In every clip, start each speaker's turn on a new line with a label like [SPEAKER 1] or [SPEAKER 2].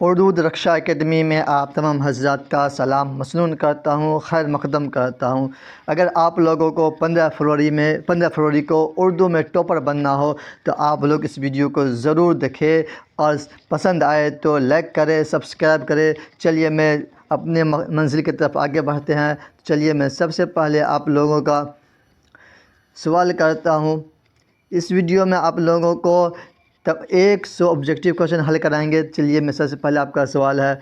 [SPEAKER 1] اردو رکشا academy میں آپ تمام حضرات کا سلام مسنون کرتا ہوں، خیر مقدم کرتا ہوں۔ اگر آپ لوگوں کو 15 فروری کو اردو میں ٹاپر بننا ہو تو آپ لوگ اس ویڈیو کو ضرور دیکھیں اور پسند آئے تو لائک کریں، سبسکرائب کریں۔ چلیے میں اپنے منزل کی طرف آگے بڑھتے ہیں۔ چلیے میں سب سے پہلے آپ لوگوں کا سوال کرتا ہوں۔ اس ویڈیو میں آپ لوگوں کو 100 آبجیکٹیو کوشچن حل کرائیں گے۔ چلیے میں سب سے پہلے آپ کا سوال ہے،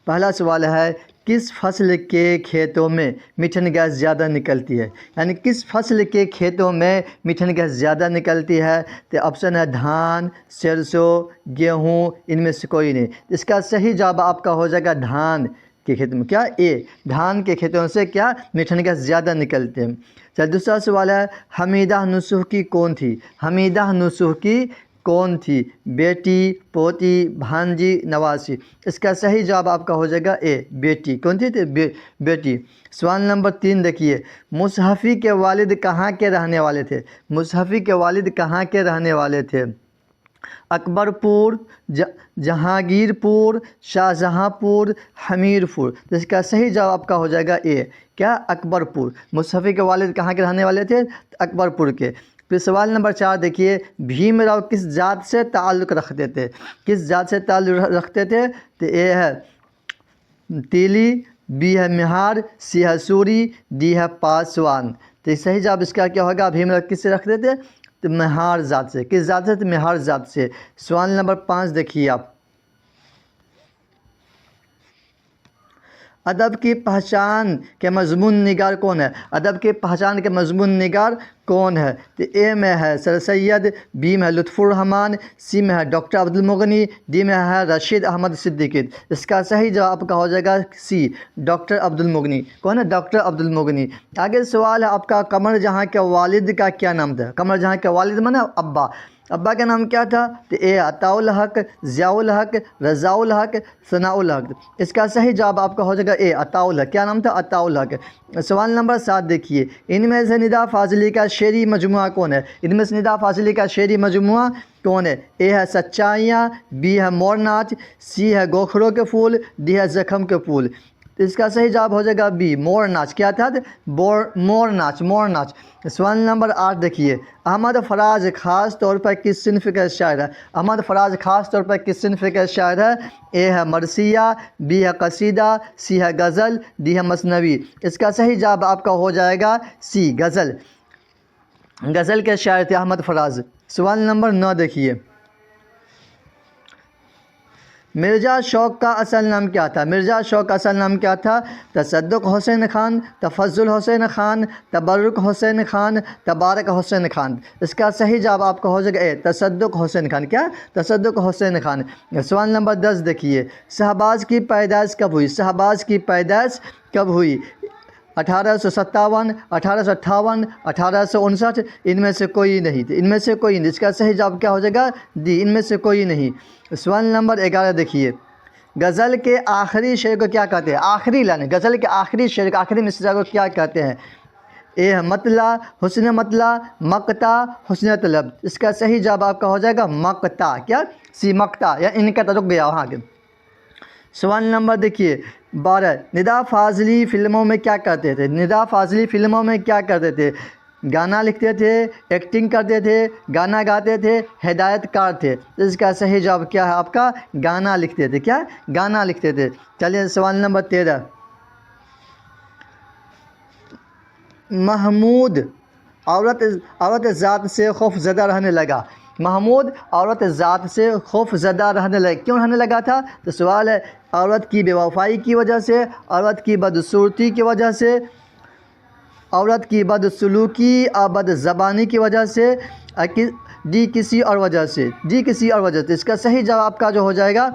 [SPEAKER 1] پہلا سوال ہے کس فصل کے کھیتوں میں میٹھن گیس زیادہ نکلتی ہے؟ یعنی کس فصل کے کھیتوں میں میٹھن گیس زیادہ نکلتی ہے؟ تو آپشن ہے دھان، سرسوں، گیہوں، ان میں سے کوئی نہیں۔ اس کا صحیح جواب آپ کا ہو جائے گا دھان کے کھیتوں میں۔ کیا اے، دھان کے کھیتوں سے کیا میٹھن گیس زیادہ نکلتے ہیں۔ چلیے دوسرا سوال ہے حمیدہ نصوح کی کون تھی؟ حمیدہ نصوح کی کون تھی؟ بیٹی، پوتی، بھانجی، نواسی۔ اس کا صحیح جواب آپ کا ہو جائے گا اے، بیٹی۔ کون تھی؟ بیٹی۔ سوال نمبر 3 دیکھیے، مصحفی کے والد کہاں کے رہنے والے تھے؟ مصحفی کے والد کہاں کے رہنے والے تھے؟ اکبر پور، جہانگیر پور، شاہجہاں پور، حمیر پور۔ اس کا صحیح جواب آپ کا ہو جائے گا اے، کیا اکبر پور۔ مصحفی کے والد کہاں کے رہنے والے تھے؟ اکبر پور کے۔ پھر سوال نمبر 4 دیکھیے، بھیم راؤ کس ذات سے تعلق رکھتے تھے؟ کس ذات سے تعلق رکھتے تھے؟ تو اے ہے تیلی، بی ہے مہار، سی ہے سوری، ڈی ہے پاسوان۔ تو صحیح جواب اس کا کیا ہوگا؟ بھیم راؤ کس سے رکھتے تھے؟ تو مہار ذات سے۔ کس ذات سے؟ تو مہار ذات سے۔ سوال نمبر 5 دیکھیے آپ، ادب کی پہچان کے مضمون نگار کون ہے؟ ادب کی پہچان کے مضمون نگار کون ہے؟ تو اے میں ہے سر سید، بی میں ہے لطف الرحمن، سی میں ہے ڈاکٹر عبد المغنی، ڈی میں ہے رشید احمد صدیقی۔ اس کا صحیح جواب آپ کا ہو جائے گا سی، ڈاکٹر عبد المغنی۔ کون ہے؟ ڈاکٹر عبد المغنی۔ آگے سوال ہے آپ کا، قمر جہاں کے والد کا کیا نام تھا؟ قمر جہاں کے والد مانا ابا، ابا کا نام کیا تھا؟ تو اے عطاء الحق، ضیاء الحق، رضاء الحق، ثناء الحق۔ اس کا صحیح جواب آپ کا ہو جائے گا اے، عطاء الحق۔ کیا نام تھا؟ عطاء الحق۔ سوال نمبر 7 دیکھیے، ان میں سے ندا فاضلی کا شعری مجموعہ کون ہے؟ ان میں سے ندا فاضلی کا شعری مجموعہ کون ہے؟ اے ہے سچائیاں، بی ہے مور ناچ، سی ہے گوکھروں کے پھول، ڈی ہے زخم کے پھول۔ اس کا صحیح جواب ہو جائے گا بی، مور ناچ۔ کیا تھا؟ مور ناچ، مور ناچ۔ سوال نمبر 8 دیکھیے، احمد فراز خاص طور پر کس صنف کا شاعر ہے؟ احمد فراز خاص طور پر کس صنف کا شاعر ہے؟ اے ہے مرثیہ، بی ہے قصیدہ، سی ہے غزل، ڈی ہے مثنوی۔ اس کا صحیح جواب آپ کا ہو جائے گا سی، غزل۔ غزل کے شاعر تھے احمد فراز۔ سوال نمبر 9 دیکھیے، مرزا شوق کا اصل نام کیا تھا؟ مرزا شوق کا اصل نام کیا تھا؟ تصدق حسین خان، تفضل حسین خان، تبرک حسین خان، تبارک حسین خان۔ اس کا صحیح جواب آپ کا ہو جائے گا اے، تصدق حسین خان۔ کیا؟ تصدق حسین خان۔ سوال نمبر 10 دیکھیے، شہباز کی پیدائش کب ہوئی؟ شہباز کی پیدائش کب ہوئی؟ 1857، 1858، 1859۔ ان میں سے کوئی نہیں تھی، ان میں سے کوئی نہیں۔ اس کا صحیح جواب کیا ہو جائے گا ڈی، ان میں سے کوئی نہیں۔ سوال نمبر 11 دیکھیے، غزل کے آخری شعر کو کیا کہتے ہیں؟ آخری لائن، غزل کے آخری شعر کا آخری مصرع کو کیا کہتے ہیں؟ اے ہے مطلع، حسن مطلع، مقطع، حسن طلب۔ اس کا صحیح جواب آپ کا ہو جائے گا مقطع۔ کیا؟ سی، مقطع، یا ان کا رک گیا وہاں کے۔ سوال نمبر دیکھیے 12، ندا فاضلی فلموں میں کیا کرتے تھے؟ ندا فاضلی فلموں میں کیا کرتے تھے؟ گانا لکھتے تھے، ایکٹنگ کرتے تھے، گانا گاتے تھے، ہدایت کار تھے۔ اس کا صحیح جواب کیا ہے آپ کا؟ گانا لکھتے تھے۔ کیا؟ گانا لکھتے تھے۔ چلیے سوال نمبر 13، محمود عورت ذات سے خوف زدہ رہنے لگا۔ محمود عورت ذات سے خوف زدہ رہنے لگا، کیوں رہنے لگا تھا؟ تو سوال ہے عورت کی بے وفائی کی وجہ سے، عورت کی بدصورتی کی وجہ سے، عورت کی بدسلوکی اور بد زبانی کی وجہ سے، ڈی کسی اور وجہ سے، ڈی کسی اور وجہ سے۔ اس کا صحیح جواب آپ کا جو ہو جائے گا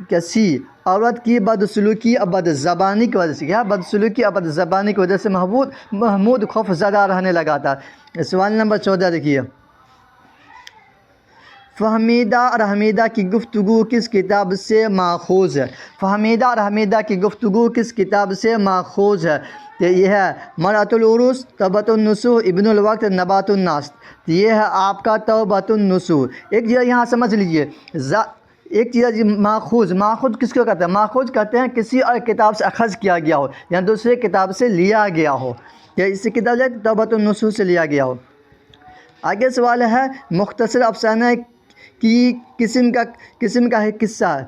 [SPEAKER 1] کیا سی، عورت کی بدسلوکی اور بد زبانی کی وجہ سے۔ کیا؟ بدسلوکی اور بد زبانی کی وجہ سے محمود خوف زدہ رہنے لگا تھا۔ سوال نمبر 14 دیکھیے، فہمیدہ اور حمیدہ کی گفتگو کس کتاب سے ماخوذ ہے؟ فہمیدہ اور حمیدہ کی گفتگو کس کتاب سے ماخوذ ہے؟ تو یہ ہے مرأۃ العروس، توبۃ النصوح، ابن الوقت، نبات الناس۔ یہ ہے آپ کا توبۃ النصوح۔ ایک جو یہاں سمجھ لیجئے، ایک چیز ہے جی ماخوذ. ماخوذ کس کو کہتے ہیں؟ ماخوذ کہتے ہیں کسی اور کتاب سے اخذ کیا گیا ہو یا دوسرے کتاب سے لیا گیا ہو, یا اس سے کتاب ہے توبۃ النصوص سے لیا گیا ہو. آگے سوال ہے مختصر افسانہ کی قسم کا ہے قصہ ہے.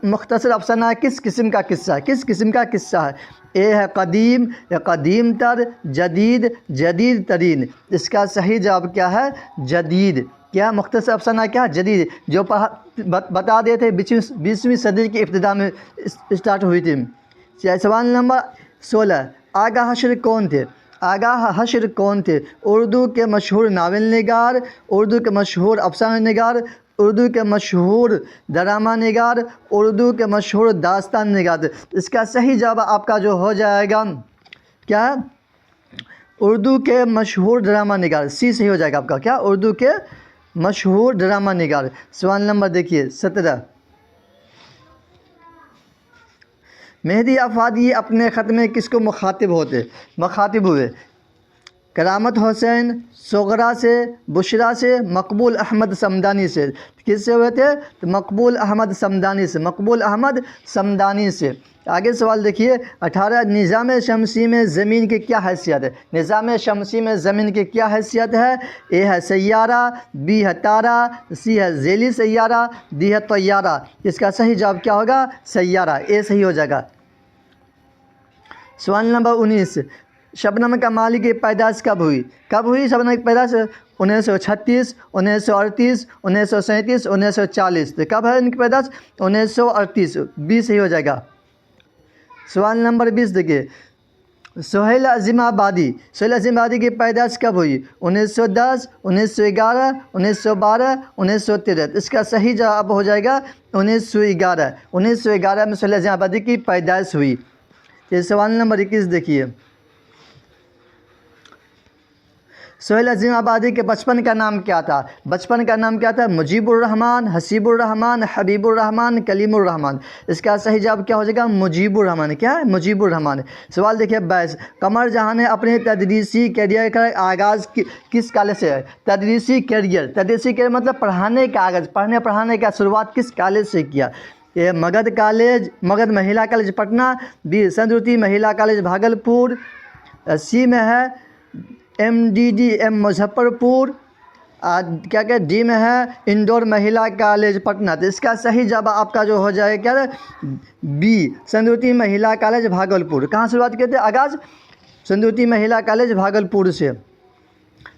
[SPEAKER 1] مختصر افسانہ کس قسم کا قصہ ہے؟ کس قسم کا قصہ ہے؟ اے ہے قدیم یا قدیم تر, جدید ترین. اس کا صحیح جواب کیا ہے؟ جدید. کیا مختصر افسانہ کیا؟ جدید, جو بتا دیے تھے 20ویں صدی کی ابتدا میں اسٹارٹ ہوئی تھی. سوال نمبر 16, آغا حشر کون تھے؟ آغا حشر کون تھے؟ اردو کے مشہور ناول نگار, اردو کے مشہور افسانہ نگار, اردو کے مشہور ڈرامہ نگار, اردو کے مشہور داستان نگار. اس کا صحیح جواب آپ کا جو ہو جائے گا کیا؟ اردو کے مشہور ڈرامہ نگار. سی صحیح ہو جائے گا آپ کا. کیا؟ اردو کے مشہور ڈرامہ نگار. سوال نمبر دیکھیے 17, مہدی افادی اپنے خط میں کس کو مخاطب ہوئے؟ کرامت حسین صغرا سے, بشرا سے, مقبول احمد صمدانی سے. کس سے ہوئے تھے؟ تو مقبول احمد صمدانی سے. مقبول احمد صمدانی سے. آگے سوال دیکھیے 18, نظام شمسی میں زمین کی کیا حیثیت ہے؟ نظام شمسی میں زمین کی کیا حیثیت ہے؟ اے ہے سیارہ, بی ہے تارہ, سی ہے ذیلی سیارہ, ڈی ہے طیارہ. اس کا صحیح جواب کیا ہوگا؟ سیارہ. اے صحیح ہو جائے گا. سوال نمبر 19, شبنم کمالی کی پیدائش کب ہوئی؟ شبنم کی پیدائش 1936, 1938, 1937, 1940. تو کب ہے ان کی پیدائش؟ 1938. 20 صحیح ہو جائے گا. سوال نمبر 20 دیکھیے, سہیل عظیم آبادی کی پیدائش کب ہوئی؟ 1910, 1911, 1912, 1913. اس کا صحیح جواب ہو جائے گا 1911. 1911 میں سہیل عظیم آبادی کی پیدائش ہوئی. یہ سوال نمبر 21 دیکھیے, سہیل عظیم آبادی کے بچپن کا نام کیا تھا؟ بچپن کا نام کیا تھا؟ مجیب الرحمان, حسیب الرحمان, حبیب الرحمان, کلیم الرحمان. اس کا صحیح جواب کیا ہو جائے گا؟ مجیب الرحمان. کیا ہے؟ مجیب الرحمان. سوال دیکھیے 22, قمر جہاں نے اپنے تدریسی کیریئر کا آغاز کس کالج سے ہے؟ تدریسی کیریئر مطلب پڑھانے کا آغاز, پڑھانے کا شروعات کس کالج سے کیا؟ یہ مگدھ مہیلا کالج پٹنہ, بی سندروتی مہیلا کالج بھاگلپور, سی میں ہے MDDM مظفر پور, کیا کہ ڈی میں ہے انڈور مہیلا کالج پٹنہ. تو اس کا صحیح جواب آپ کا جو ہو جائے کیا؟ بی سندروتی مہیلا کالج بھاگلپور. کہاں شروعات کیے تھے آغاز؟ سندروتی مہیلا کالج بھاگلپور سے.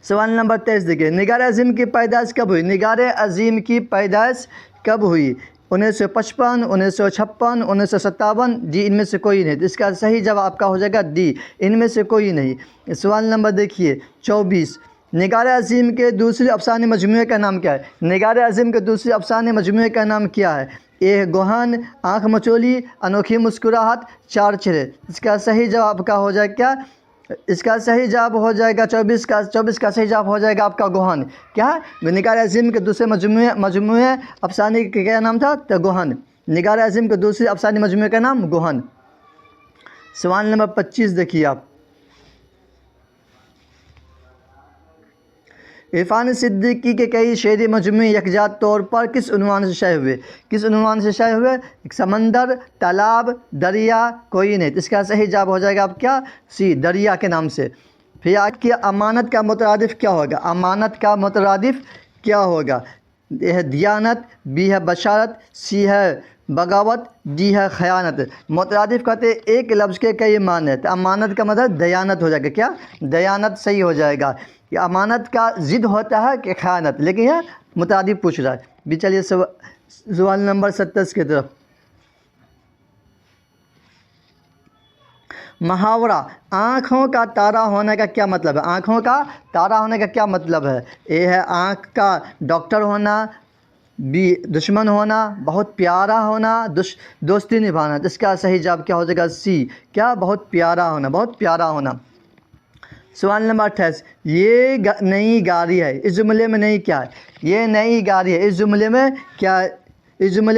[SPEAKER 1] سوال نمبر 23 دیکھیے, نگار عظیم کی پیدائش کب ہوئی؟ نگار عظیم کی پیدائش کب ہوئی؟ 1955, 1956, 1957, ڈی ان میں سے کوئی نہیں. تو اس کا صحیح جواب آپ کا ہو جائے گا ڈی, ان میں سے کوئی نہیں. سوال نمبر دیکھیے 24, نگار عظیم کے دوسرے افسانے مجموعے کا نام کیا ہے؟ نگار عظیم کے دوسرے افسانے مجموعے کا نام کیا ہے؟ اے گوہن, آنکھ مچولی, انوکھی مسکراہٹ, چار چہرے. اس کا صحیح جواب آپ کا ہو جائے کیا؟ اس کا صحیح جواب ہو جائے گا 24 کا صحیح جواب ہو جائے گا آپ کا گوہن. کیا ہے؟ نگار عظیم کے دوسرے مجموعے افسانے کا کیا نام تھا؟ تو گوہن. نگار عظیم کے دوسرے افسانے مجموعے کا نام گوہن. سوال نمبر 25 دیکھیے آپ, عرفان صدیقی کے کئی شعری مجموعے یکجا طور پر کس عنوان سے شائع ہوئے؟ سمندر, تالاب, دریا, کوئی نہیں. اس کا صحیح جواب ہو جائے گا آپ کیا؟ سی دریا کے نام سے. پھر آج کی امانت کا مترادف کیا ہوگا؟ امانت کا مترادف کیا ہوگا؟ اے ہے دیانت, بی ہے بشارت, سی ہے بغاوت, ڈی ہے خیانت. مترادف کہتے ہیں ایک لفظ کے کئی معنی ہیں. تو امانت کا مطلب دیانت ہو جائے گا. کیا؟ دیانت صحیح ہو جائے گا. کہ امانت کا ضد ہوتا ہے کہ خیانت, لیکن یہ مترادف پوچھ رہا ہے. بھی چلیے سوال نمبر 27 کی طرف. محاورہ آنکھوں کا تارہ ہونے کا کیا مطلب ہے؟ آنکھوں کا تارہ ہونے کا کیا مطلب ہے؟ اے ہے آنکھ کا ڈاکٹر ہونا, بی دشمن ہونا, بہت پیارا ہونا, دوستی نبھانا. اس کا صحیح جواب کیا ہو جائے گا؟ سی. کیا؟ بہت پیارا ہونا. سوال نمبر 28, یہ نئی گاڑی ہے, اس جملے میں نئی کیا ہے؟ یہ نئی گاڑی ہے, اس جملے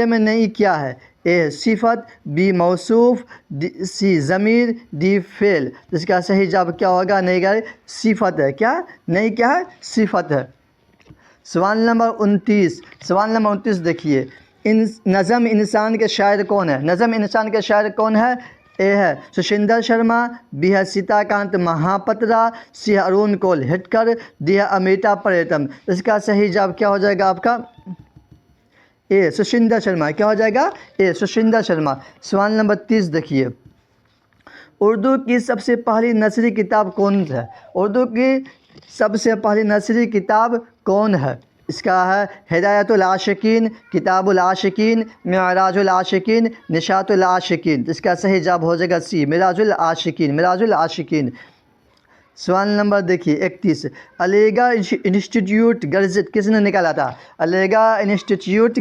[SPEAKER 1] میں نئی کیا ہے؟ اے صفت, بی موصوف, سی ضمیر, ڈی فعل. اس کا صحیح جواب کیا ہوگا؟ نئی گاڑی صفت ہے. کیا؟ نئی کیا ہے؟ صفت ہے. سوال نمبر 29 دیکھیے, نظم انسان کے شاعر کون ہے؟ نظم انسان کے شاعر کون ہے؟ اے ہے سشندر شرما، بی ہے سیتا کانت مہاپترا، سی ہے ارون کول ہٹکر، ڈی ہے امیتا پریتم۔ اس کا صحیح جواب کیا ہو جائے گا آپ کا؟ اے سشندر شرما۔ کیا ہو جائے گا؟ اے سشندر شرما۔ سوال نمبر 30 دیکھیے، اردو کی سب سے پہلی نثری کتاب کون ہے؟ اردو کی سب سے پہلی نثری کتاب کون ہے؟ اس کا ہے ہدایت العاشقین، کتاب العاشقین، معراج العاشقین، نشاط العاشقین۔ اس کا صحیح جواب ہو جائے گا سی، معراج العاشقین، معراج العاشقین۔ سوال نمبر دیکھیے 31، علی گڑھ انسٹیٹیوٹ گزٹ کس نے نکالا تھا؟ علی گڑھ انسٹیٹیوٹ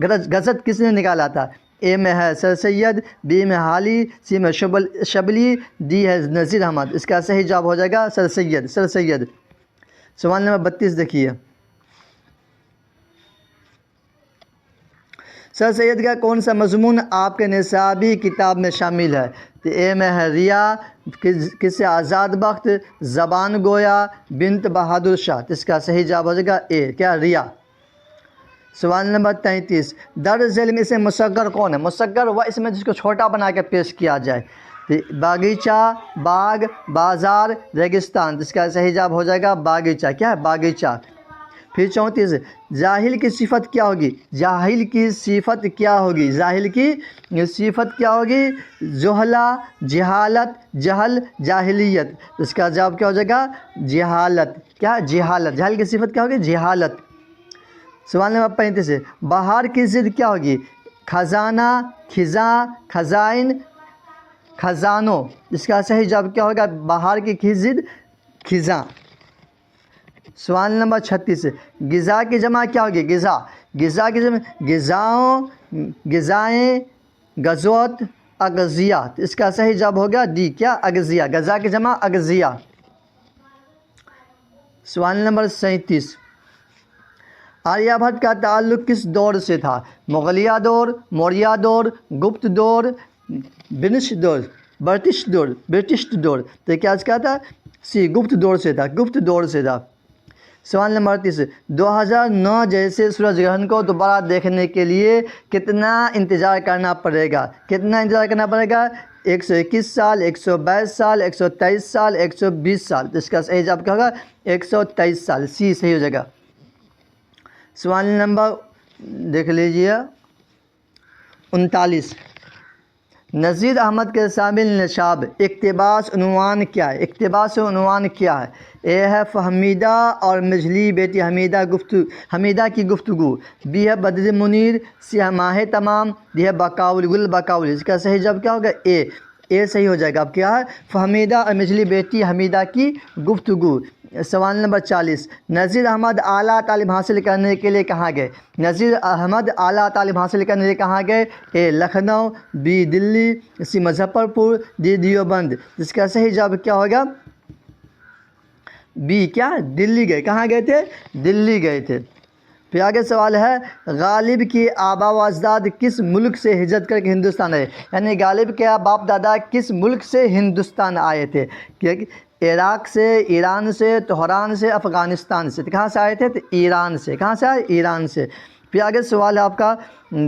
[SPEAKER 1] گزٹ کس نے نکالا تھا؟ اے میں ہے سر سید، بی میں حالی، سی میں شبلی، ڈی ہے نذیر احمد۔ اس کا صحیح جواب ہو جائے گا سر سید، سر سید۔ سوال نمبر 32 دیکھیے، سر سید کا کون سا مضمون آپ کے نصابی کتاب میں شامل ہے؟ تو اے میں ہے ریا، کس سے آزاد بخت، زبان گویا، بنت بہادر شاہ۔ اس کا صحیح جواب ہو جائے گا اے، کیا؟ ریا۔ سوال نمبر 33، در ذیل میں اسے مصغر کون ہے؟ مصغر وہ اس میں جس کو چھوٹا بنا کے پیش کیا جائے۔ باغیچہ، باغ، بازار، ریگستان۔ اس کا صحیح جواب ہو جائے گا باغیچہ، کیا ہے؟ باغیچہ۔ پھر 34، جاہل کی صفت کیا ہوگی؟ جاہل کی صفت کیا ہوگی؟ جاہل کی صفت کیا ہوگی؟ جہلا، جہالت، جہل، جاہلیت۔ اس کا جواب کیا ہو جائے گا؟ جہالت، کیا؟ جہالت۔ جاہل کی صفت کیا ہوگی؟ جہالت۔ سوال نمبر 35، بہار کی ضد کیا ہوگی؟ خزانہ، خزاں، خزائن، خزانوں۔ اس کا صحیح جواب کیا ہوگا؟ بہار کی ضد خزاں۔ سوال نمبر 36، غذا کی جمع کیا ہوگی؟ غذا، غذا کی جمع غذاؤں، غذائیں، غزوت، اغذیہ۔ اس کا صحیح جواب ہوگا ڈی، کیا؟ اغذیہ۔ غذا کی جمع اغذیہ۔ سوال نمبر 37، آریہ بھٹ کا تعلق کس دور سے تھا؟ مغلیہ دور، موریہ دور، گپت دور، برٹش دور، برٹش دور۔ تو کیا اس کا تھا؟ سی، گپت دور سے تھا، گپت دور سے تھا۔ سوال نمبر 30، 2009 جیسے سورج گرہن کو دوبارہ دیکھنے کے لیے کتنا انتظار کرنا پڑے گا؟ کتنا انتظار کرنا پڑے گا؟ 121 سال، 122 سال، 123 سال، 120 سال۔ اس کا صحیح جواب کیا ہوگا؟ 123 سال، سی صحیح ہو جائے گا۔ سوال نمبر دیکھ لیجیے 39، نذیر احمد کے شامل نشاب اقتباس عنوان کیا ہے؟ اقتباس عنوان کیا ہے؟ اے ہے فہمیدہ اور مجھلی بیٹی حمیدہ کی گفتگو، بی ہے بدر منیر، سی ہے ماہ تمام، ڈی ہے بقاول گل بقاول۔ اس کا صحیح جواب کیا ہوگا؟ اے صحیح ہو جائے گا۔ اب کیا ہے؟ فہمیدہ اور مجھلی بیٹی حمیدہ کی گفتگو۔ سوال نمبر 40، نذیر احمد اعلیٰ تعلیم حاصل کرنے کے لیے کہاں گئے؟ نذیر احمد اعلیٰ تعلیم حاصل کرنے کے لیے کہاں گئے؟ اے لکھنؤ، بی دلی، سی مظفر پور، ڈی دیوبند۔ جس کا صحیح جواب کیا ہوگا؟ بی، کیا؟ دلی گئے۔ کہاں گئے تھے؟ دلی گئے تھے۔ پھر آگے سوال ہے، غالب کی آبا و اجداد کس ملک سے ہجرت کر کے ہندوستان آئے؟ یعنی غالب کے باپ دادا کس ملک سے ہندوستان آئے تھے؟ عراق سے، ایران سے، تہران سے، افغانستان سے۔ تو کہاں سے آئے تھے؟ تو ایران سے۔ کہاں سے آئے؟ ایران سے۔ پھر آگے سوال ہے آپ کا،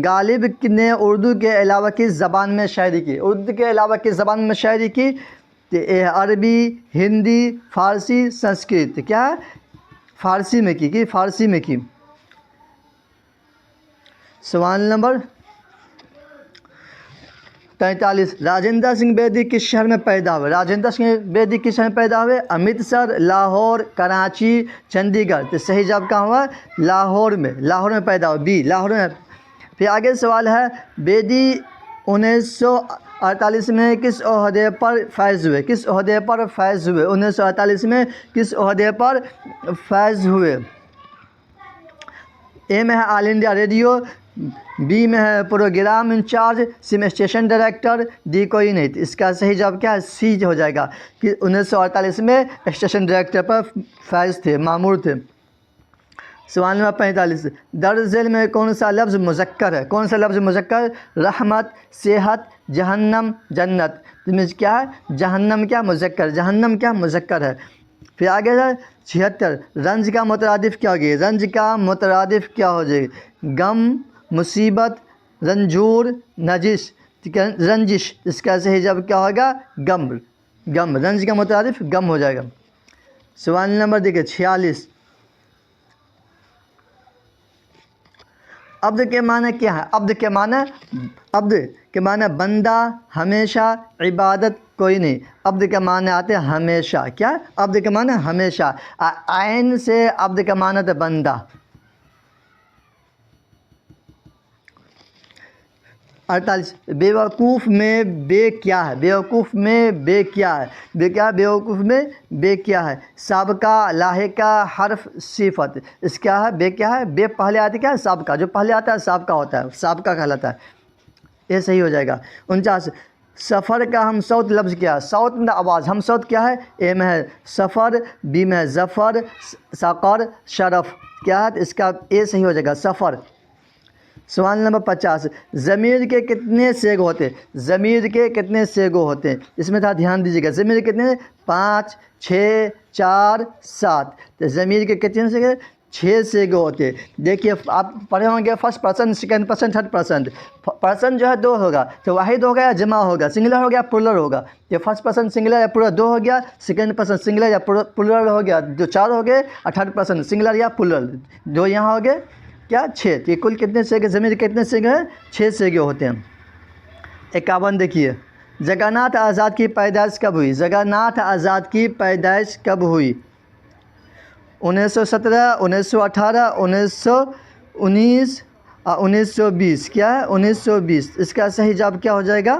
[SPEAKER 1] غالب نے اردو کے علاوہ کس زبان میں شاعری کی؟ اردو کے علاوہ کس زبان میں شاعری کی؟ تو عربی، ہندی، فارسی، سنسکرت۔ کیا ہے؟ فارسی میں کی، فارسی میں کی۔ سوال نمبر 43، راجندر سنگھ بیدی کس شہر میں پیدا ہوئے؟ راجندر سنگھ بیدی کس شہر میں پیدا ہوئے؟ امرتسر، لاہور، کراچی، چنڈی گڑھ۔ تو صحیح جواب کہاں ہوا؟ لاہور میں، لاہور میں پیدا ہوئے، بی، لاہور میں۔ پھر آگے سوال ہے، بیدی 1948 میں کس عہدے پر فائز ہوئے؟ کس عہدے پر فائز ہوئے؟ 1948 میں کس عہدے پر فائز ہوئے؟ اے میں ہے آل انڈیا ریڈیو، بی میں ہے پروگرام انچارج، سی میں اسٹیشن ڈائریکٹر، ڈی کوئی نہیں۔ اس کا صحیح جواب کیا ہے؟ سی ہو جائے گا کہ 1948 میں اسٹیشن ڈائریکٹر پر فائز تھے، مامور تھے۔ سوال نمبر 45، در ذیل میں کون سا لفظ مذکر ہے؟ کون سا لفظ مذکر؟ رحمت، صحت، جہنم، جنت۔ کیا ہے؟ جہنم کیا مذکر؟ جہنم کیا مذکر ہے۔ پھر آگے ہے 76، رنج کا مترادف کیا ہوگی؟ رنج کا مترادف کیا ہو جائے گا؟ غم، مصیبت، رنجور، نجش، رنجش، اس کا صحیح جواب کیا ہوگا؟ غم، غم، رنج کا مترادف غم ہو جائے گا۔ سوال نمبر دیکھیے 46، عبد کے معنی کیا ہے؟ عبد کے معنی بندہ، ہمیشہ، عبادت، کوئی نہیں۔ عبد کے معنی آتے ہیں ہمیشہ، کیا؟ عبد کے معنی ہمیشہ، عین سے عبد کا معنی ہے بندہ۔ 48، بیوقوف میں بے کیا ہے؟ بیوقوف میں بے کیا ہے؟ بے کیا ہے؟ بیوقوف میں بے کیا ہے؟ سابقہ، لاحقہ، حرف، صفت، اس کیا ہے؟ بے کیا ہے؟ بے پہلے آتے کیا ہے؟ سابقہ، جو پہلے آتا ہے سابقہ ہوتا ہے، سابقہ کہلاتا ہے، یہ صحیح ہو جائے گا۔ 49، سفر کا ہم صوت لفظ کیا ہے؟ صوت میں آواز، ہم صوت کیا ہے؟ اے میں ہے سفر، بی میں ہے ظفر، سقر، شرف، کیا ہے؟ اس کا اے صحیح ہو جائے گا، سفر۔ سوال نمبر 50، ضمیر کے کتنے سیغ ہوتے ہیں؟ ضمیر کے کتنے سیغوں ہوتے ہیں؟ اس میں تھوڑا دھیان دیجیے گا، ضمیر کے کتنے؟ 5، 6، 4، 7۔ تو ضمیر کے کتنے سیغ؟ 6 سیغوں ہوتے ہیں۔ دیکھیے آپ پڑھے ہوں گے first person, second person, third person. Person جو ہے 2 ہوگا، تو واحد ہوگا یا جمع ہوگا، سنگولر ہو گیا پلورل ہوگا۔ یہ فرسٹ پرسن سنگولر یا پلورل 2 ہو گیا، سیکنڈ پرسن سنگولر یا پلورل ہو گیا جو 4 ہو گئے، اور تھرڈ پرسن سنگولر یا پلورل 2 یہاں ہو گئے کیا؟ 6۔ تو یہ کل کتنے سیغے؟ ضمیر کتنے سیغے ہیں؟ 6 سیغے ہوتے ہیں۔ 51 دیکھیے، جگناتھ آزاد کی پیدائش کب ہوئی؟ جگناتھ آزاد کی پیدائش کب ہوئی؟ 1917، 1918، 1919 اور 1920، کیا ہے؟ 1920۔ اس کا صحیح جواب کیا ہو جائے گا؟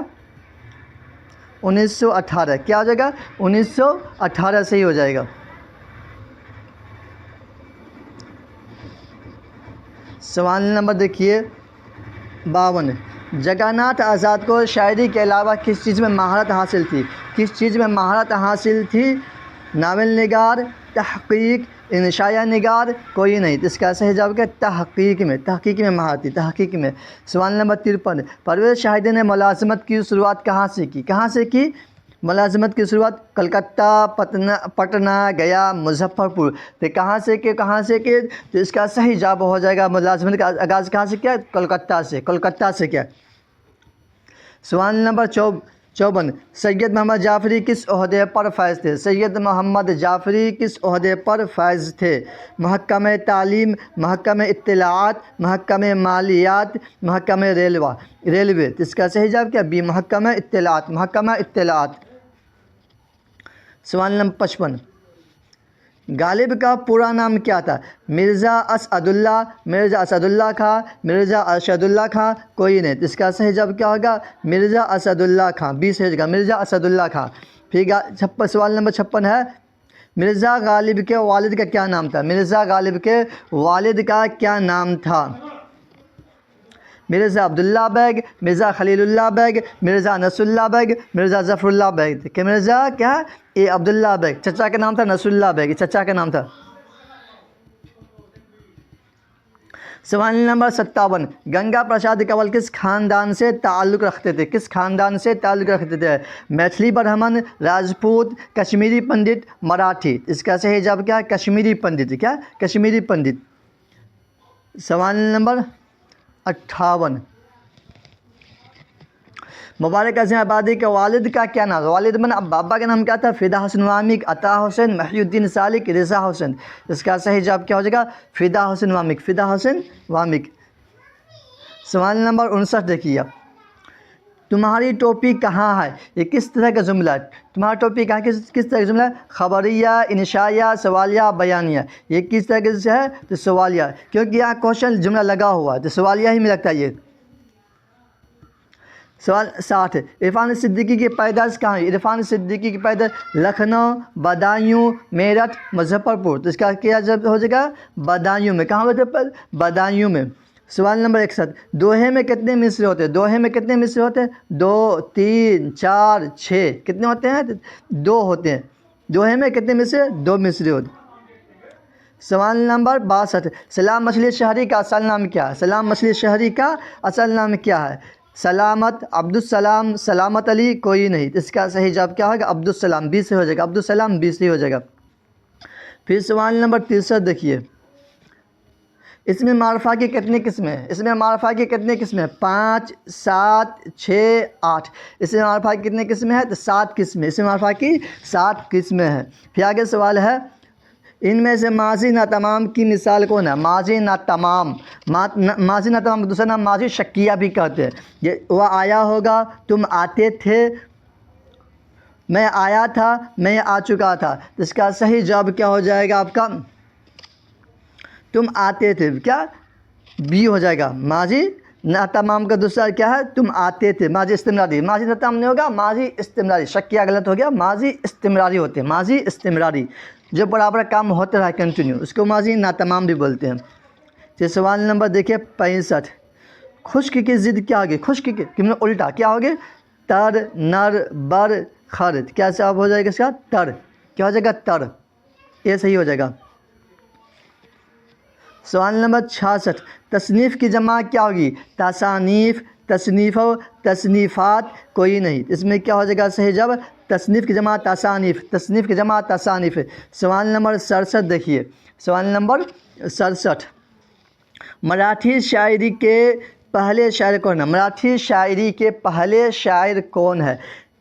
[SPEAKER 1] 1918، کیا ہو جائے گا؟ 1918 صحیح ہو جائے گا۔ سوال نمبر دیکھیے 52، جگناتھ آزاد کو شاعری کے علاوہ کس چیز میں مہارت حاصل تھی؟ کس چیز میں مہارت حاصل تھی؟ ناول نگار، تحقیق، انشائیہ نگار، کوئی نہیں۔ تو اس کا صحیح جواب کیا؟ تحقیق میں، تحقیق میں مہارت تھی، تحقیق میں۔ سوال نمبر 53، پرویز شاہدی نے ملازمت کی شروعات کہاں سے کی؟ کہاں سے کی ملازمت کی شروعات؟ کلکتہ، پٹنہ، گیا، مظفر پور۔ تو کہاں سے کہ کہاں سے کہ تو اس کا صحیح جواب ہو جائے گا ملازمت کا آغاز کہاں سے کیا؟ کلکتہ سے، کلکتہ سے کیا۔ سوال نمبر 54، سید محمد جعفری کس عہدے پر فائز تھے؟ سید محمد جعفری کس عہدے پر فائز تھے؟ محکمہ تعلیم، محکمہ اطلاعات، محکمہ مالیات، محکمہ ریلوے۔ اس کا صحیح جواب کیا؟ بی، محکمہ اطلاعات، محکمہ اطلاعات۔ سوال نمبر 55، غالب کا پورا نام کیا تھا؟ مرزا اسعد اللہ، مرزا اسعد اللہ خان، مرزا ارشد اللہ خان، کوئی نہیں۔ تو اس کا صحیح جواب کیا ہوگا؟ مرزا اسعد اللہ خان، 20 ہے جگہ، مرزا اسعد اللہ خان۔ پھر سوال نمبر 56 ہے، مرزا غالب کے والد کا کیا نام تھا؟ مرزا غالب کے والد کا کیا نام تھا؟ مرزا عبداللہ بیگ، مرزا خلیل اللہ بیگ، مرزا نصر اللہ بیگ، مرزا ظفر اللہ بیگ۔ کہ مرزا کیا؟ اے عبداللہ بیگ، چچا کا نام تھا نصر اللہ بیگ، چچا کا نام تھا۔ سوال نمبر 57، گنگا پرساد کنول کس خاندان سے تعلق رکھتے تھے؟ کس خاندان سے تعلق رکھتے تھے؟ میتھلی برہمن، راجپوت، کشمیری پنڈت، مراٹھی۔ اس کا صحیح جواب کیا ہے؟ کشمیری پنڈت، کیا؟ کشمیری پنڈت۔ سوال نمبر 58، مبارک اعظم آبادی کے والد کا کیا نام؟ والد من بابا کا نام کیا تھا؟ فدا حسین وامق، عطا حسین، محی الدین سالک، رضا حسین۔ اس کا صحیح جواب کیا ہو جائے گا؟ فدا حسین وامق، فدا حسین وامق۔ سوال نمبر 59 دیکھیے، تمہاری ٹوپی کہاں ہے؟ یہ کس طرح کا جملہ ہے؟ تمہاری ٹوپی کہاں کس طرح کا جملہ ہے؟ خبریہ، انشائیہ، سوالیہ، بیانیہ۔ یہ کس طرح کا ہے؟ تو سوالیہ، کیونکہ یہاں کوشچن جملہ لگا ہوا ہے تو سوالیہ ہی میں لگتا ہے یہ۔ سوال 60، عرفان صدیقی کی پیدائش کہاں ہوئی؟ عرفان صدیقی کی پیدائش لکھنؤ، بدایوں، میرٹھ، مظفر پور۔ تو اس کا کیا جواب ہو جائے گا؟ بدایوں میں۔ کہاں ہوتے ہیں؟ بدایوں میں۔ سوال نمبر 61، دوہے میں کتنے مصرے ہوتے ہیں؟ دوہے میں کتنے مصرے ہوتے ہیں؟ 2، 3، 4، 6۔ کتنے ہوتے ہیں؟ 2 ہوتے ہیں۔ دوہے میں کتنے مصرے؟ 2 مصرے ہوتے ہیں۔ سوال نمبر 62، سلام مچھلی شہری کا اصل نام کیا ہے؟ سلام مچھلی شہری کا اصل نام کیا ہے؟ سلامت، عبدالسلام، سلامت علی، کوئی نہیں۔ اس کا صحیح جواب کیا ہوگا؟ عبدالسلام، 20 سے ہو جائے گا، عبدالسلام 20 سے ہو جائے گا۔ پھر سوال نمبر 63 دیکھیے، اس میں معرفہ کی کتنی قسمیں ہیں؟ اس میں معرفہ کی کتنی قسمیں ہیں؟ 5 7 6 8۔ اس میں معرفہ کی کتنی قسمیں ہیں؟ تو 7 قسمیں۔ اس میں معرفہ کی 7 قسمیں ہیں۔ پھر آگے سوال ہے ان میں سے ماضی ناتمام کی مثال کون ہے؟ ماضی ناتمام، ماضی ناتمام کا دوسرا نام ماضی شکیہ بھی کہتے ہیں۔ یہ وہ آیا ہوگا، تم آتے تھے، میں آیا تھا، میں آ چکا تھا۔ تو اس کا صحیح جواب کیا ہو جائے گا آپ کا؟ تم آتے تھے، کیا بی ہو جائے گا۔ ماضی ناتمام کا دوسرا کیا ہے؟ تم آتے تھے، ماضی استمراری۔ ماضی ناتمام نہیں ہوگا، ماضی استمراری، شکیہ غلط ہو گیا، ماضی استمراری ہوتے ہیں، ماضی استمراری جو برابر کام ہوتا رہا کنٹینیو، اس کو ماضی ناتمام بھی بولتے ہیں۔ یہ سوال نمبر دیکھیے 65۔ خشک کی ضد کیا ہوگی؟ خشک کی الٹا کیا ہوگی؟ تر، نر، بر، خر۔ کیا جواب ہو جائے گا اس کا؟ تر۔ کیا ہو جائے گا؟ تر۔ یہ صحیح ہو جائے گا۔ سوال نمبر 66۔ تصنیف کی جمع کیا ہوگی؟ تصانیف، تصنیفوں، تصنیفات، کوئی نہیں۔ اس میں کیا ہو جائے گا صحیح جواب؟ تصنیف کی جمع تصانیف، تصنیف کی جمع تصانیف۔ سوال نمبر 67 دیکھیے، سوال نمبر 67۔ مراٹھی شاعری کے پہلے شاعر کون ہے؟ مراٹھی شاعری کے پہلے شاعر کون ہے؟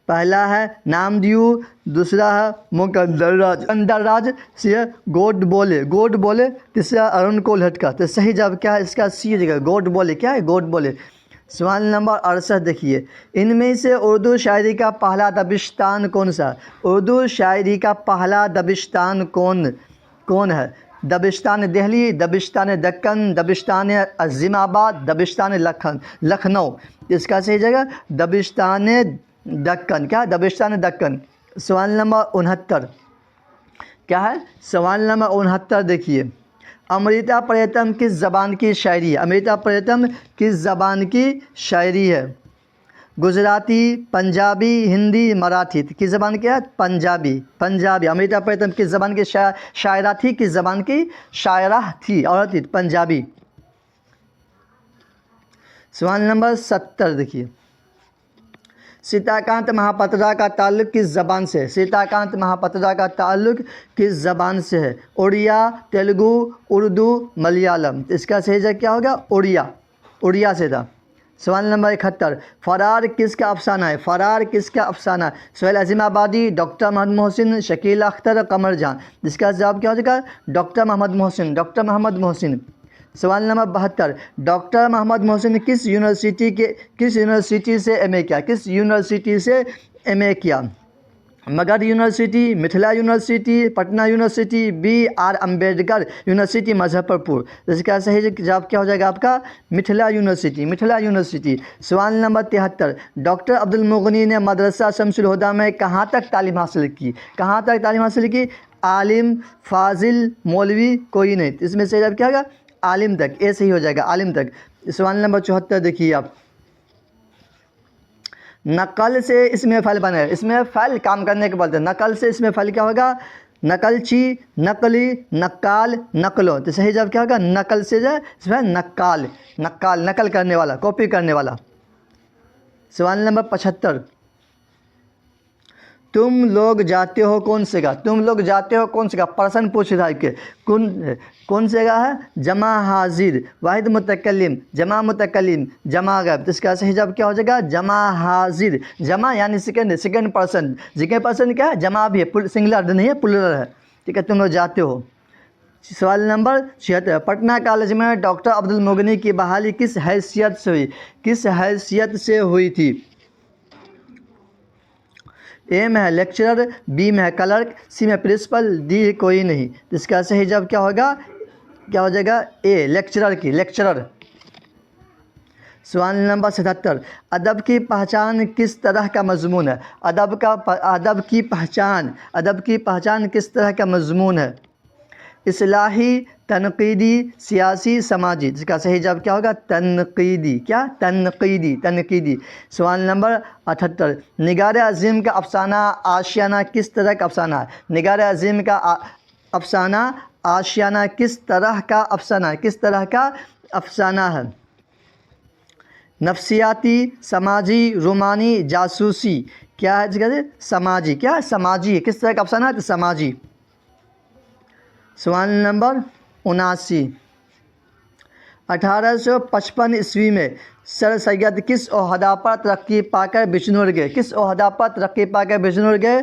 [SPEAKER 1] پہلا ہے نامدیو، دوسرا ہے مکندر راج، مکندر راج سے گوڈ بولے، گوڈ بولے، تیسرا ارون کولہٹکا۔ تو صحیح جواب کیا ہے اس کا؟ سی ہو جائے گا، گوڈ بولے۔ کیا ہے؟ گوڈ بولے۔ سوال نمبر 68 دیکھیے، ان میں سے اردو شاعری کا پہلا دبستان کون سا؟ اردو شاعری کا پہلا دبستان کون ہے؟ دبستان دہلی، دبستان دکن، دبستان عظیم آباد، دبستان لکھنؤ۔ اس کا صحیح جگہ دبستان دکن۔ کیا؟ دبستان دکن۔ سوال نمبر 69 کیا ہے؟ سوال نمبر 69 دیکھیے، امرتا پریتم کس زبان کی شاعری ہے؟ امرتا پریتم کس زبان کی شاعری ہے؟ گجراتی، پنجابی، ہندی، مراٹھی۔ کس زبان کی ہے؟ پنجابی، پنجابی۔ امرتا پریتم کس زبان کی شاعرہ تھی؟ کس زبان کی شاعرہ تھی؟ عورت تھی، پنجابی۔ سوال نمبر 70 دیکھیے، سیتاکانت مہاپاترا کا تعلق کس زبان سے ہے؟ سیتاکانت مہاپاترا کا تعلق کس زبان سے ہے؟ اڑیا، تیلگو، اردو، ملیالم۔ اس کا صحیح جواب کیا ہوگا؟ اڑیا، اڑیا سے تھا۔ سوال نمبر 71، فرار کس کا افسانہ ہے؟ فرار کس کا افسانہ ہے؟ سہیل عظیم آبادی، ڈاکٹر محمد محسن، شکیل اختر، قمر جان۔ جس کا جواب کیا ہو جائے گا؟ Doctor Muhammad Mohsin, doctor Muhammad Mohsin. سوال نمبر 72، ڈاکٹر محمد محسن نے کس یونیورسٹی سے ایم اے کیا؟ کس یونیورسٹی سے ایم اے کیا؟ Magadh university, Mithila university, Patna university, B R Ambedkar university, Muzaffarpur. اس کا صحیح جواب کیا ہو جائے گا آپ کا؟ Mithila university, Mithila university. سوال نمبر 73، ڈاکٹر عبد المغنی نے مدرسہ شمس الہدیٰ میں کہاں تک تعلیم حاصل کی؟ کہاں تک تعلیم حاصل کی؟ عالم، فاضل، مولوی، کوئی نہیں۔ اس میں سے جواب کیا ہوگا؟ عالم تک۔ یہ صحیح ہو جائے گا، عالم تک۔ سوال نمبر 74 دیکھیے آپ، نقل سے اس میں فعل بنا ہے، اس میں فعل کام کرنے کے بولتے ہیں، نقل سے اس میں فعل کیا ہوگا؟ نقلچی، نقلی، نقال، نقلو۔ تو صحیح جواب کیا ہوگا؟ نقل سے جو ہے اس میں نقال، نقال، نقل کرنے والا، کاپی کرنے والا۔ سوال نمبر 75، تم لوگ جاتے ہو کون سے گا؟ تم لوگ جاتے ہو کون سے گا؟ پرسن پوچھ رہا ہے کہ کون سے گا ہے؟ جمع حاضر، واحد متکلم، جمع متکلم، جمع غائب۔ تو اس کا صحیح جواب کیا ہو جائے گا؟ جمع حاضر۔ جمع یعنی سیکنڈ پرسن، سیکنڈ پرسن کیا ہے؟ جمع بھی ہے، سنگولر نہیں ہے، پلورل ہے۔ ٹھیک ہے، تم لوگ جاتے ہو۔ سوال نمبر 76، پٹنہ کالج میں ڈاکٹر عبد المغنی کی بحالی کس حیثیت سے ہوئی؟ کس حیثیت سے ہوئی تھی؟ اے میں ہے لیکچرر، بی میں ہے کلرک، سی میں پرنسپل، ڈی کوئی نہیں۔ اس کا صحیح جواب کیا ہوگا؟ کیا ہو جائے گا؟ اے، لیکچرر کی، لیکچرر۔ سوال نمبر 77، ادب کی پہچان کس طرح کا مضمون ہے؟ ادب کی پہچان کس طرح کا مضمون ہے؟ اصلاحی، تنقیدی، سیاسی، سماجی۔ جس کا صحیح جواب کیا ہوگا؟ تنقیدی۔ کیا؟ تنقیدی، تنقیدی۔ سوال نمبر 78، نگار عظیم کا افسانہ آشیانہ کس طرح کا افسانہ ہے؟ نگار عظیم کا افسانہ آشیانہ کس طرح کا افسانہ ہے؟ کس طرح کا افسانہ ہے؟ نفسیاتی، سماجی، رومانی، جاسوسی۔ کیا ہے؟ سماجی۔ کیا؟ سماجی۔ کس طرح کا افسانہ ہے؟ تو سماجی۔ سوال نمبر 79، 1855 عیسوی میں سر سید کس عہدہ پر ترقی پا کر بجنور گئے؟ کس عہدہ پر ترقی پا کر بجنور گئے؟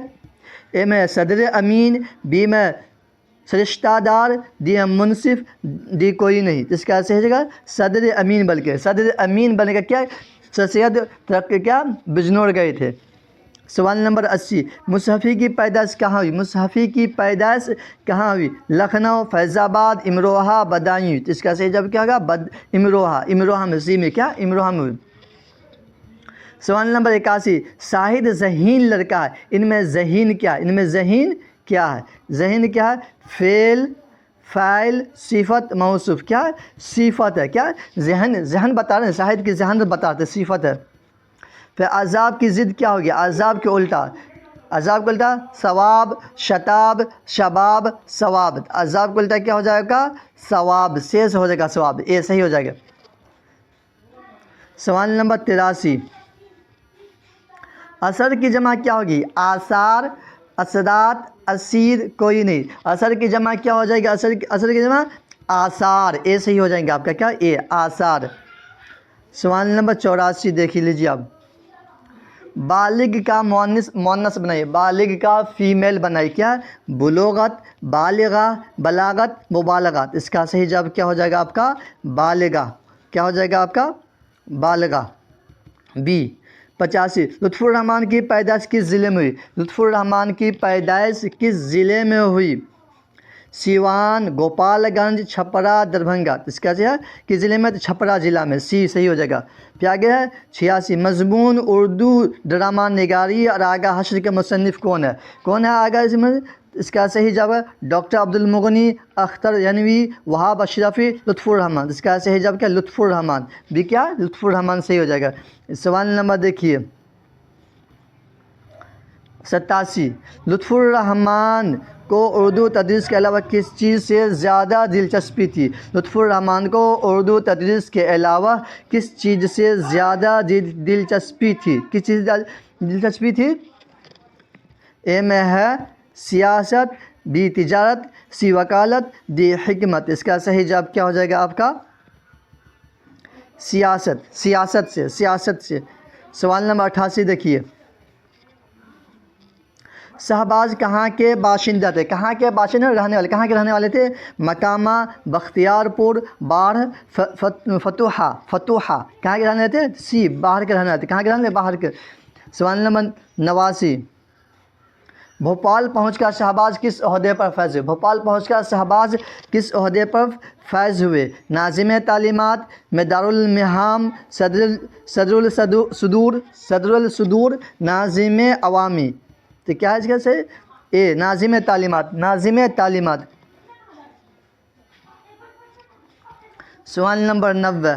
[SPEAKER 1] اے میں صدر امین، بی میں سرشتہ دار، ڈی منصف، ڈی کوئی نہیں۔ اس کا صحیح جگہ صدر امین، بلکہ صدر امین بنے گا کیا؟ سر سید ترقی کیا بجنور گئے تھے۔ سوال نمبر 80، مصحفی کی پیدائش کہاں ہوئی؟ مصحفی کی پیدائش کہاں ہوئی؟ لکھنؤ، فیض آباد، امروہہ، بدایوں۔ اس کا صحیح جواب کیا ہوگا؟ امروہہ۔ امروہہ میں سی میں کیا؟ امروہہ میں ہوئی۔ سوال نمبر 81، شاہد ذہین لڑکا ہے، ان میں ذہین کیا ہے؟ ان میں ذہین کیا ہے؟ ذہین کیا ہے؟ فعل، فاعل، صفت، موصوف۔ کیا ہے؟ صفت ہے۔ کیا؟ ذہن، ذہن بتا رہے ہیں، شاہد کی ذہن بتاتے، صفت ہے۔ پھر عذاب کی ضد کیا ہوگی؟ عذاب کے الٹا، عذاب کا الٹا ثواب، شتاب، شباب، ثواب۔ عذاب کا الٹا کیا ہو جائے گا؟ ثواب، سے ہو جائے گا ثواب، اے صحیح ہو جائے گا۔ سوال نمبر 83، اثر کی جمع کیا ہوگی؟ آثار، اثرات، اسیر، کوئی نہیں۔ اثر کی جمع کیا ہو جائے گی؟ اثر کی جمع آثار، اے صحیح ہو جائیں گے آپ کا، کیا؟ اے، آثار۔ سوال نمبر 84 دیکھ لیجیے آپ، بالغ کا مؤنث بنائیے، بالغ کا فیمیل بنائیے۔ کیا؟ بلوغت، بالغہ، بلاغت، مبالغات۔ اس کا صحیح جواب کیا ہو جائے گا آپ کا؟ بالغہ۔ کیا ہو جائے گا آپ کا؟ بالغہ، بی۔ 85، لطف الرحمن کی پیدائش کس ضلع میں ہوئی؟ لطف الرحمن کی پیدائش کس ضلع میں ہوئی؟ سیوان، گوپال گنج، چھپرا، دربھنگا۔ اس کا ہے کہ ضلع میں؟ چھپرا ضلع میں، سی صحیح ہو جائے گا۔ پھر آگے ہے 86، مضمون اردو ڈرامہ نگاری اور آغا حشر کے مصنف کون ہے؟ کون ہے آغا حشر میں؟ اس کا صحیح جواب ہے ڈاکٹر عبد المغنی، اختر ینوی، وہاب اشرفی، لطف الرحمن۔ اس کا صحیح جواب کیا؟ لطف الرحمن، بھی کیا؟ لطف الرحمن صحیح ہو جائے گا۔ سوال نمبر دیکھیے 87، لطف الرحمن کو اردو تدریس کے علاوہ کس چیز سے زیادہ دلچسپی تھی؟ لطف الرحمن کو اردو تدریس کے علاوہ کس چیز سے زیادہ دلچسپی تھی؟ کس چیز دلچسپی تھی؟ اے میں ہے سیاست، بی تجارت، سی وکالت، ڈی حکمت۔ اس کا صحیح جواب کیا ہو جائے گا آپ کا؟ سیاست، سیاست سے، سیاست سے۔ سوال نمبر 88 دیکھیے، شہباز کہاں کے باشندہ تھے؟ کہاں کے باشندے رہنے والے؟ کہاں کے رہنے والے تھے؟ مکامہ، بختیار پور، باڑھ، فتوحہ۔ فتوحہ کہاں کے رہنے والے تھے؟ سی، باہر کے رہنے والے تھے۔ کہاں کے رہنے والے؟ باہر کے۔ سوال نمبر 89، بھوپال پہنچ کر شہباز کس عہدے پر فائز ہوئے؟ بھوپال پہنچ کر شہباز کس عہدے پر فائز ہوئے؟ ناظم تعلیمات، میں دارالمہام، صدر الصدور، ناظم عوامی۔ تو کیا ہے اس کا صحیح؟ اے، ناظم تعلیمات، ناظم تعلیمات۔ سوال نمبر 90،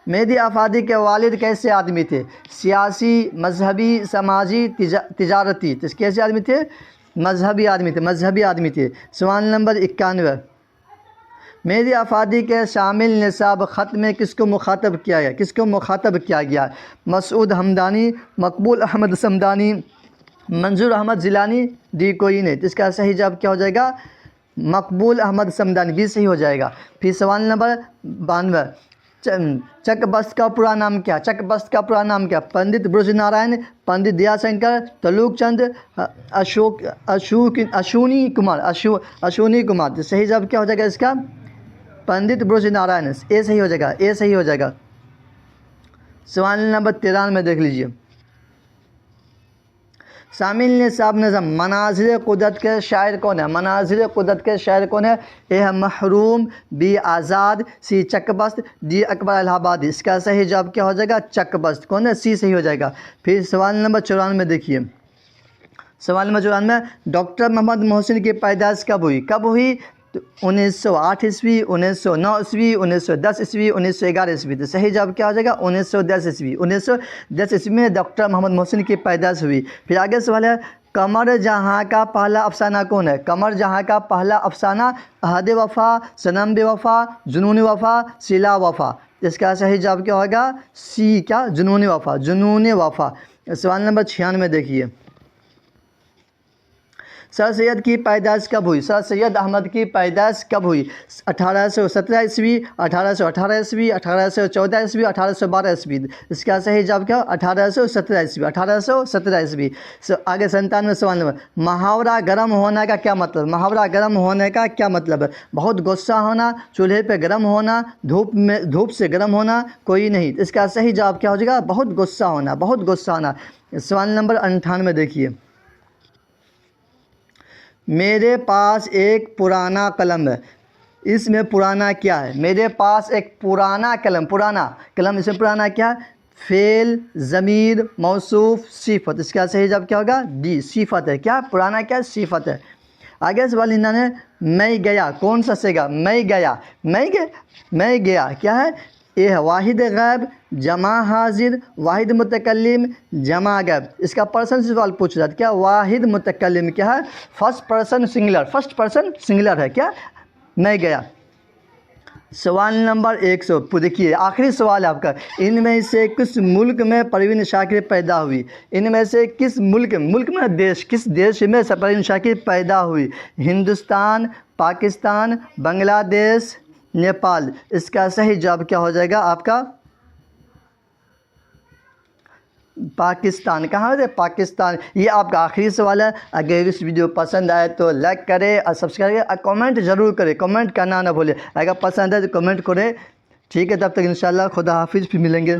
[SPEAKER 1] مہدی آفاقی کے والد کیسے آدمی تھے؟ سیاسی، مذہبی، سماجی، تجارتی۔ تو کیسے آدمی تھے؟ مذہبی آدمی تھے، مذہبی آدمی تھے۔ سوال نمبر 91، مہدی آفاقی کے شامل نصاب خط میں کس کو مخاطب کیا گیا؟ کس کو مخاطب کیا گیا؟ مسعود ہمدانی، مقبول احمد صمدانی، منظور احمد جیلانی، ڈی کوئی نہیں۔ تو اس کا صحیح جواب کیا ہو جائے گا؟ مقبول احمد صمدانی، بھی صحیح ہو جائے گا۔ پھر سوال نمبر 92، چک بست کا پورا نام کیا؟ چک بست کا پورا نام کیا؟ پنڈت برج نارائن، پنڈت دیا شنکر، تلوک چند، اشونی کمار۔ تو صحیح جواب کیا ہو جائے گا اس کا؟ پنڈت برج نارائن، اے صحیح ہو جائے گا، اے صحیح ہو جائے گا۔ سوال نمبر 93 دیکھ لیجیے، شامل نصاب نظم مناظر قدرت کے شاعر کون ہے؟ مناظر قدرت کے شاعر کون ہے؟ اے ہے محروم، بی آزاد، سی چک بست، ڈی اکبر الہ آبادی۔ اس کا صحیح جواب کیا ہو جائے گا؟ چک بست، کون ہے؟ سی صحیح ہو جائے گا۔ پھر سوال نمبر 94 دیکھیے، سوال نمبر 94، ڈاکٹر محمد محسن کی پیدائش کب ہوئی؟ کب ہوئی؟ 1908 عیسوی، 1909 عیسوی، 1910 عیسوی، 1911 عیسوی۔ تو صحیح جواب کیا ہو جائے گا؟ 1910 عیسوی۔ 1910 عیسوی میں ڈاکٹر محمد محسن کی پیدائش ہوئی۔ پھر آگے سوال ہے، قمر جہاں کا پہلا افسانہ کون ہے؟ قمر جہاں کا پہلا افسانہ عہد وفا، صنم بے وفا، جنون وفا، صلہ وفا۔ اس کا صحیح جواب کیا ہوگا؟ سی، کیا؟ جنون وفا، جنون وفا۔ سوال نمبر 96 دیکھیے، سر سید کی پیدائش کب ہوئی؟ سر سید احمد کی پیدائش کب ہوئی؟ 1817 عیسوی، 1818 عیسوی، 1814 عیسوی، 1812 عیسوی۔ اس کا صحیح جواب کیا؟ 1817 عیسوی، 1817 عیسوی۔ آگے 97 سوال نمبر، محاورہ گرم ہونے کا کیا مطلب؟ محاورہ گرم ہونے کا کیا مطلب ہے؟ بہت غصہ ہونا، چولہے پہ گرم ہونا، دھوپ سے گرم ہونا، کوئی نہیں۔ اس کا صحیح جواب کیا ہو جائے گا؟ بہت غصہ ہونا، بہت غصہ ہونا۔ سوال نمبر 98 دیکھیے، میرے پاس ایک پرانا قلم ہے، اس میں پرانا کیا ہے؟ میرے پاس ایک پرانا قلم، پرانا قلم، اس میں پرانا کیا ہے؟ فعل، ضمیر، موصوف، صفت۔ اس کا صحیح جواب کیا ہوگا؟ ڈی، صفت ہے۔ کیا پرانا؟ کیا صفت ہے۔ آگے سوال 99، میں گیا، کون سا صیغہ؟ میں گیا، میں گیا کیا ہے؟ یہ ہے واحد غائب، جمع حاضر، واحد متکلم، جمع غائب۔ اس کا پرسن سے سوال پوچھ رہا تھا، کیا واحد متکلم کیا ہے؟ First person singular, first person singular ہے۔ کیا؟ میں گیا۔ سوال نمبر 100 دیکھیے، آخری سوال ہے آپ کا، ان میں سے کس ملک میں پروین شاکر پیدا ہوئی؟ ان میں سے کس ملک میں دیش، کس دیش میں پروین شاکر پیدا ہوئی؟ ہندوستان، پاکستان، بنگلہ دیش، نیپال۔ اس کا صحیح جواب کیا ہو جائے گا آپ کا؟ پاکستان۔ کہاں ہے؟ پاکستان۔ یہ آپ کا آخری سوال ہے۔ اگر اس ویڈیو پسند آئے تو لائک کرے اور سبسکرائب کرے اور کمنٹ ضرور کرے، کمنٹ کرنا نہ بھولے۔ اگر پسند ہے تو کمنٹ کرے۔ ٹھیک ہے، تب تک انشاءاللہ خدا حافظ، پھر ملیں گے۔